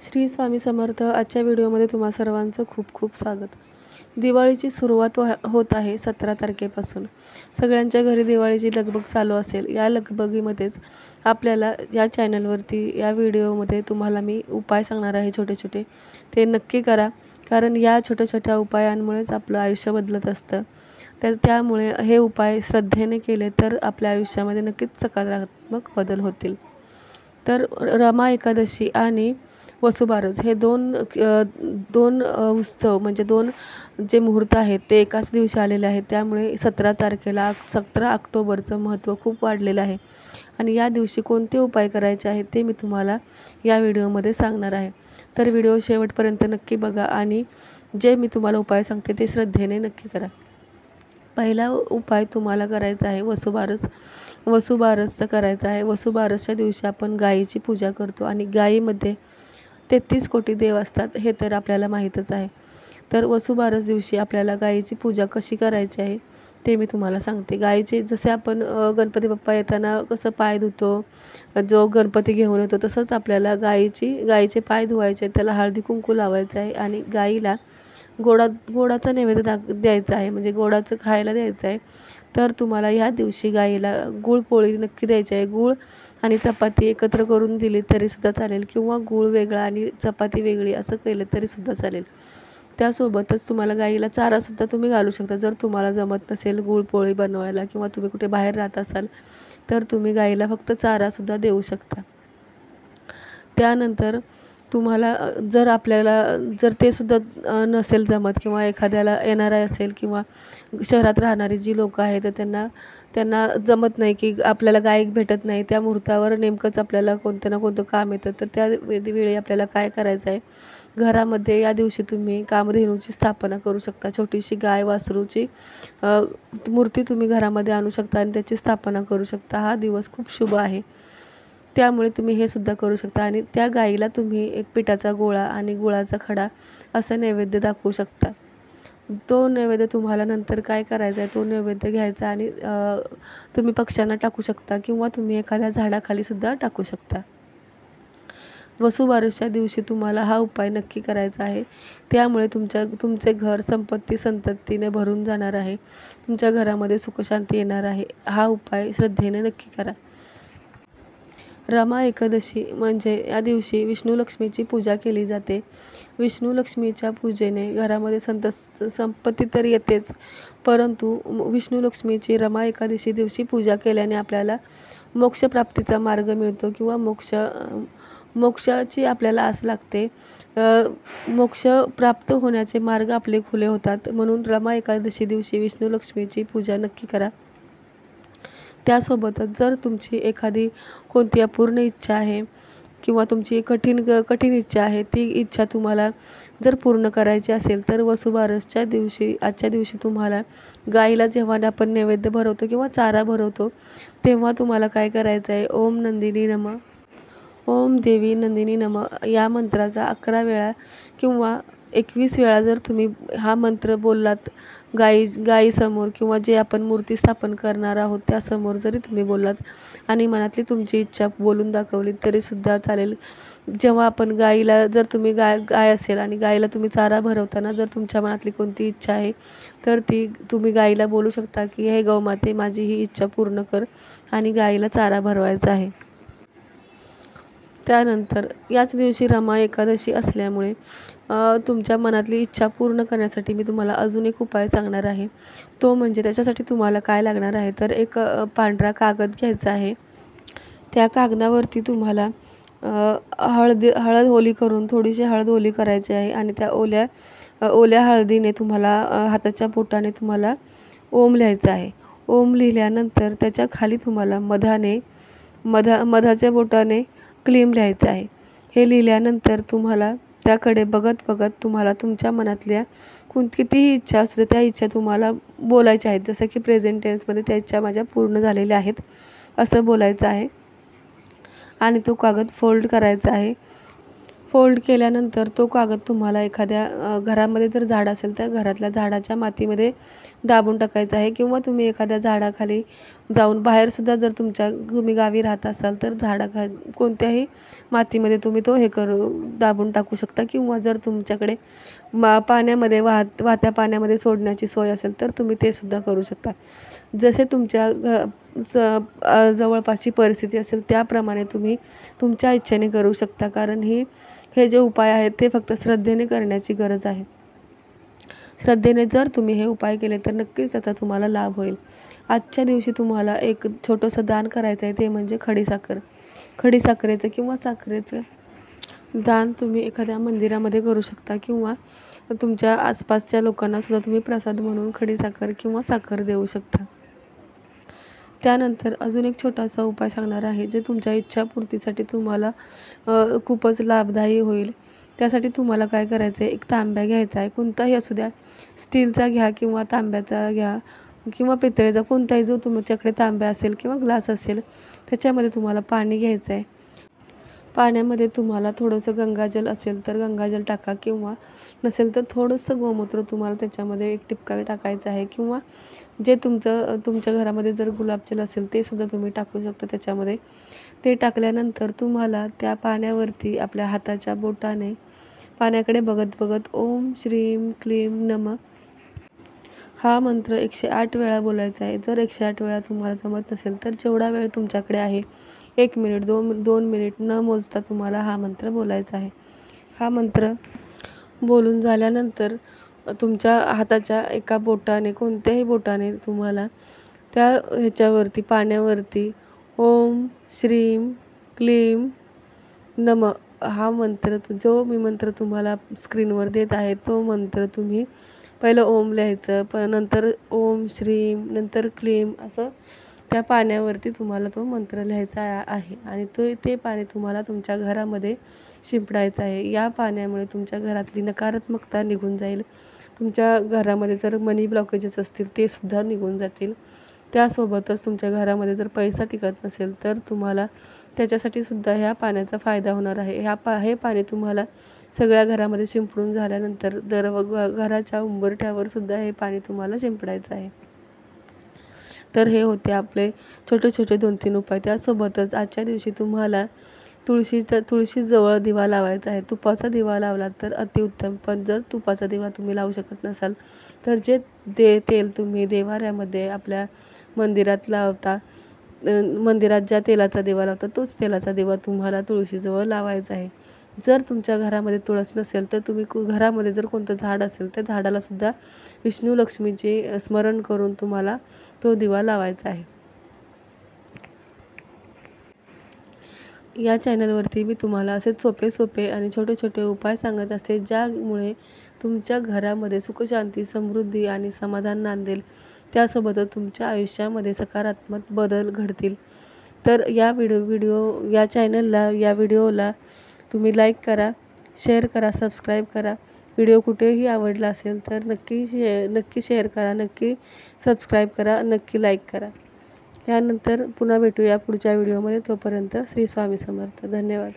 श्री स्वामी समर्थ. आजच्या व्हिडिओमध्ये तुम्हा सर्वांचं खूप खूप स्वागत. दिवाळीची सुरुवात होत आहे 17 तारखेपासून. सगळ्यांच्या घरी दिवाळीची लगबग चालू असेल. या लगबगीमध्येच आपल्याला या चॅनलवरती या व्हिडिओमध्ये तुम्हाला मी उपाय सांगणार आहे छोटे छोटे. ते नक्की करा, कारण या छोट्या छोट्या उपायांमुळेच आपलं आयुष्य बदलत असतं. त्यामुळे हे उपाय श्रद्धेने केले तर आपल्या आयुष्यामध्ये नक्कीच सकारात्मक बदल होतील. तर रमा एकादशी आणि वसुबारस हे दोन उत्सव म्हणजे दोन जे मुहूर्त आहेत ते एकाच दिवशी आलेले आहेत. त्यामुळे 17 ऑक्टोबरचं महत्त्व खूप वाढलेलं आहे आणि या दिवशी कोणते उपाय करायचे आहेत ते मी तुम्हाला या व्हिडिओमध्ये सांगणार आहे. तर व्हिडिओ शेवटपर्यंत नक्की बघा आणि जे मी तुम्हाला उपाय सांगते ते श्रद्धेने नक्की करा. पहिला उपाय तुम्हाला करायचा आहे वसुबारसचा करायचा आहे. वसुबारसच्या दिवशी आपण गायीची पूजा करतो आणि गायीमध्ये 33 कोटी देव असतात हे तर आपल्याला माहीतच आहे. तर वसुबारस दिवशी आपल्याला गायीची पूजा कशी करायची आहे ते मी तुम्हाला सांगते. गायीचे जसे आपण गणपती बाप्पा येताना कसं पाय धुतो, जो गणपती घेऊन येतो, तसंच आपल्याला गायीचे पाय धुवायचे, त्याला हळदी कुंकू लावायचं आहे आणि गायीला गोडाचा नैवेद्य द्यायचा आहे, म्हणजे गोडाचं खायला द्यायचं आहे. तर तुम्हाला ह्या दिवशी गायीला गुळपोळी नक्की द्यायची आहे. गूळ आणि चपाती एकत्र करून दिली तरीसुद्धा चालेल किंवा गूळ वेगळा आणि चपाती वेगळी असं केलं तरीसुद्धा चालेल. त्यासोबतच तुम्हाला गाईला चारासुद्धा तुम्ही घालू शकता. जर तुम्हाला जमत नसेल गुळपोळी बनवायला किंवा तुम्ही कुठे बाहेर राहत असाल तर तुम्ही गाईला फक्त चारासुद्धा देऊ शकता. त्यानंतर तुम्हाला जर ते सुद्धा नसेल जमत किंवा एखाद्याला येणारा असेल किंवा शहरात राहणारी जी लोकं आहेत तर त्यांना जमत नाही की आपल्याला गाय भेटत नाही, त्या मुहूर्तावर नेमकंच आपल्याला कोणतं ना कोणतं काम येतं, तर त्या वेळी आपल्याला काय करायचं आहे, घरामध्ये या दिवशी तुम्ही कामधेनूची स्थापना करू शकता. छोटीशी गाय वासरूची मूर्ती तुम्ही घरामध्ये आणू शकता आणि त्याची स्थापना करू शकता. हा दिवस खूप शुभ आहे, त्यामुळे तुम्ही हे सुद्धा करू शकता. आणि त्या गाईला तुम्ही एक पिठाचा गोळा आणि गुळाचा खडा असा नैवेद्य दाखवू शकता. तो नैवेद्य तुम्हाला नंतर काय करायचा आहे, तो नैवेद्य घ्यायचा आणि तुम्ही पक्ष्यांना टाकू शकता किंवा तुम्ही एखाद्या झाडाखाली सुद्धा टाकू शकता. वसुबारसच्या दिवशी तुम्हाला हा उपाय नक्की करायचा आहे. त्यामुळे तुमचे घर संततीने भरून जाणार आहे. तुमच्या घरामध्ये सुखशांती येणार आहे. हा उपाय श्रद्धेने नक्की करा. रमा एकादशी म्हणजे या दिवशी विष्णू लक्ष्मीची पूजा केली जाते. विष्णू लक्ष्मीच्या पूजेने घरामध्ये संपत्ती तर येतेच, परंतु विष्णू लक्ष्मीची रमा एकादशी दिवशी पूजा केल्याने आपल्याला मोक्षप्राप्तीचा मार्ग मिळतो किंवा मोक्षाची आपल्याला आस लागते. मोक्ष प्राप्त होण्याचे मार्ग आपले खुले होतात. म्हणून रमा एकादशी दिवशी विष्णू लक्ष्मीची पूजा नक्की करा. त्यासोबतच जर तुमची एखादी कोणती अपूर्ण इच्छा आहे किंवा तुमची कठीण इच्छा आहे, ती इच्छा तुम्हाला जर पूर्ण करायची असेल तर वसुबारसच्या दिवशी आजच्या दिवशी तुम्हाला गाईला जेव्हा आपण नैवेद्य भरवतो किंवा चारा भरवतो तेव्हा तुम्हाला काय करायचं आहे, ओम नंदिनी नमः, ओम देवी नंदिनी नमः या मंत्राचा 11 वेळा किंवा 21 वेळा जर तुम्ही हा मंत्र बोललात गाईसमोर किंवा जे आपण मूर्ती स्थापन करणार आहोत त्यासमोर जरी तुम्ही बोललात आणि मनातली तुमची इच्छा बोलून दाखवली तरीसुद्धा चालेल. जेव्हा आपण गाईला जर तुम्ही गाय असेल आणि गाईला तुम्ही चारा भरवताना जर तुमच्या मनातली कोणती इच्छा आहे तर ती तुम्ही गाईला बोलू शकता की हे गौमाते, माझी ही इच्छा पूर्ण कर, आणि गाईला चारा भरवायचा आहे. त्यानंतर याच दिवशी रमा एकादशी असल्यामुळे तुमच्या मनातली इच्छा पूर्ण करण्यासाठी मी तुम्हाला अजून एक उपाय सांगणार आहे. तो म्हणजे त्याच्यासाठी तुम्हाला काय लागणार आहे, तर एक पांढरा कागद घ्यायचा आहे. त्या कागदावरती तुम्हाला हळद ओली करून थोडीशी हळद ओली करायची आहे आणि त्या ओल्या हळदीने तुम्हाला हाताच्या बोटाने तुम्हाला ओम लिहायचं आहे. ओम लिहिल्यानंतर त्याच्या खाली तुम्हाला मधाच्या बोटाने क्लीम लिहायचं आहे. हे लिहिल्यानंतर तुम्हाला त्याकडे बघत तुम्हाला तुमच्या मनातल्या कितीही इच्छा असू दे त्या इच्छा तुम्हाला बोलायच्या आहेत. जसं की प्रेझेंट टेन्समध्ये त्या इच्छा माझ्या पूर्ण झालेल्या आहेत असं बोलायचं आहे आणि तो कागद फोल्ड करायचा आहे. फोल्ड केल्यानंतर तो कागद तुम्हाला एखाद्या घरामध्ये जर झाड असेल तर घरातल्या झाडाच्या मातीमध्ये दाबून टाकायचा आहे, किंवा तुम्ही एखाद्या झाडाखाली जाऊन बाहेरसुद्धा जर तुम्ही गावी राहत असाल तर कोणत्याही मातीमध्ये तुम्ही तो दाबून टाकू शकता, किंवा जर तुमच्याकडे पाण्यामध्ये वाहत्या पाण्यामध्ये सोडण्याची सोय असेल तर तुम्ही ते सुद्धा करू शकता. जसे तुमच्या जवळपासची परिस्थिती असेल त्याप्रमाणे तुम्ही तुमच्या इच्छेने करू शकता, कारण हे जे उपाय आहेत ते फक्त श्रद्धेने करण्याची गरज आहे. श्रद्धेने जर तुम्ही हे उपाय केले तर नक्कीच त्याचा तुम्हाला लाभ होईल. आजच्या दिवशी तुम्हाला एक छोटंसं दान करायचं आहे, ते म्हणजे खडीसाखरेचं किंवा साखरेचं दान तुम्ही एखाद्या मंदिरामध्ये करू शकता, किंवा तुमच्या आसपासच्या लोकांना सुद्धा तुम्ही प्रसाद म्हणून खडीसाखर किंवा साखर देऊ शकता. त्यानंतर अजून एक छोटासा उपाय सांगणार आहे, जे तुमच्या इच्छापूर्तीसाठी तुम्हाला खूपच लाभदायी होईल. त्यासाठी तुम्हाला काय करायचं आहे, एक तांब्या घ्यायचा आहे, कोणताही असू द्या, स्टीलचा घ्या किंवा तांब्याचा घ्या किंवा पितळेचा, कोणताही जो तुमच्याकडे तांब्या असेल किंवा ग्लास असेल, त्याच्यामध्ये तुम्हाला पाणी घ्यायचं आहे. पाण्यामध्ये तुम्हाला थोडंसं गंगाजल असेल तर गंगाजल टाका, किंवा नसेल तर थोडंसं गोमूत्र तुम्हाला त्याच्यामध्ये एक टिपका टाकायचा आहे, किंवा जे तुमच्या घरामध्ये जर गुलाबजल असेल ते सुद्धा तुम्ही टाकू शकता त्याच्यामध्ये. ते टाकल्यानंतर तुम्हाला त्या पाण्यावरती आपल्या हाताच्या बोटाने पाण्याकडे बघत बघत ओम श्रीम क्लीम नमः हा मंत्र 108 वेळा बोलायचा आहे. जर 108 वेळा तुम्हाला जमत नसेल तर जेवढा वेळ तुमच्याकडे आहे, 1 मिनिट 2 मिनिट न मोजता तुम्हाला हा मंत्र बोलायचा आहे. हा मंत्र बोलून झाल्यानंतर तुमच्या हाताच्या एका बोटाने, कोणत्याही बोटाने तुम्हाला त्या ह्याच्यावरती पाण्यावरती ओम श्रीम क्लीम नमः हा मंत्र, जो मी मंत्र तुम्हाला स्क्रीनवर देत आहे तो मंत्र तुम्ही पहिलं ओम लिहायचं, नंतर ओम श्रीम नंतर क्लीम असं त्या पाण्यावरती तुम्हाला तो मंत्र लिहायचा आहे, आणि ते पाणी तुम्हाला तुमच्या घरामध्ये शिंपडायचं आहे. या पाण्यामुळे तुमच्या घरातली नकारात्मकता निघून जाईल. तुमच्या घरामध्ये जर मनी ब्लॉकेजेस असतील ते सुद्धा निघून जातील. त्यासोबतच तुमच्या घरामध्ये जर पैसा टिकत नसेल तर तुम्हाला त्याच्यासाठी सुद्धा ह्या पाण्याचा फायदा होणार आहे. हे पाणी तुम्हाला सगळ्या घरामध्ये शिंपडून झाल्यानंतर घराच्या उंबरठ्यावर सुद्धा हे पाणी तुम्हाला शिंपडायचं आहे. तर हे होते आपले छोटे छोटे 2-3 उपाय. त्यासोबतच आजच्या दिवशी तुम्हाला तुळशीजवळ दिवा लावायचा आहे. तुपाचा दिवा लावला तर अतिउत्तम, पण जर तुपाचा दिवा तुम्ही लावू शकत नसाल तर जे तेल तुम्ही देवाऱ्यामध्ये आपल्या मंदिरात लावता, मंदिरात ज्या तेलाचा दिवा लावता तोच तेलाचा दिवा तुम्हाला तुळशीजवळ लावायचा आहे. जर तुमच्या घरामध्ये तुळस नसेल तर तुम्ही घरामध्ये जर कोणतं झाड असेल त्या झाडाला सुद्धा विष्णू लक्ष्मीचे स्मरण करून तुम्हाला तो दिवा लावायचा आहे. या चॅनलवरती मी तुम्हाला असे सोपे आणि छोटे छोटे उपाय सांगत असते, ज्यामुळे तुमच्या घरामध्ये सुखशांती, समृद्धी आणि समाधान नांदेल. त्यासोबतच तुमच्या आयुष्यामध्ये सकारात्मक बदल घडतील. तर या व्हिडिओला तुम्ही लाईक करा, शेअर करा, सबस्क्राईब करा. व्हिडिओ कुठेही आवडला असेल तर नक्की शेअर करा, नक्की सबस्क्राईब करा, नक्की लाईक करा. यानंतर पुन्हा भेटूया पुढच्या व्हिडिओमध्ये. तोपर्यंत श्री स्वामी समर्थ. धन्यवाद.